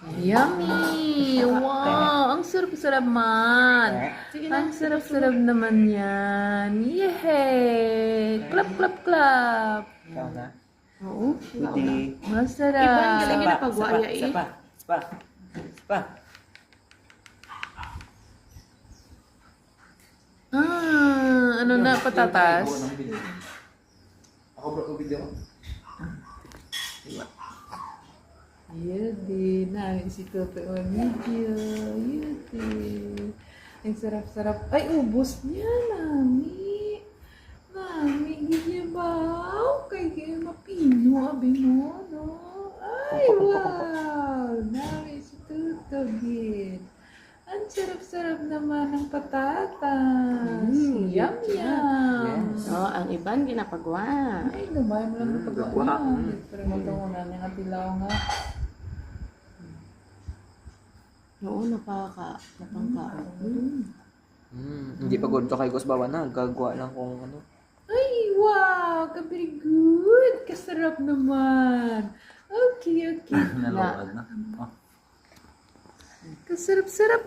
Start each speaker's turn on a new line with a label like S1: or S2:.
S1: Yummy! Wow! Ang sarap-sarap man! Ang sarap-sarap naman yan! Yehey! Clap, clap, clap!
S2: Ikaw na.
S1: Oo.
S2: Hindi.
S1: Masarap!
S3: Ibang galing na pagwaya eh.
S2: Spa.
S1: Ano na, patatas?
S2: Ako bro, ko video.
S1: Yun na, si Toto on video. Yun. Ang sarap-sarap. Ay, ubos niya, Nami. Nami, ganyan ba? Kay kaya mapino, abi mo, no? Ay, wow! Nami, si Toto, gid. Ang sarap-sarap naman ng patatas. Yum, yum.
S2: Yes.
S3: Oh, ang iban ginapagwa.
S1: Ay, lumay mo lang ng pagkawa.
S2: Gagwa.
S1: Pero magkakunan niya nga tilaw nga.
S3: Oo, napangka.
S2: Hindi pa good to kay Gos Bawa na. Gagawa lang kung ano.
S1: Ay, wow! Very good! Kasarap naman! Okay.
S2: Nalawag na.
S1: Kasarap-sarap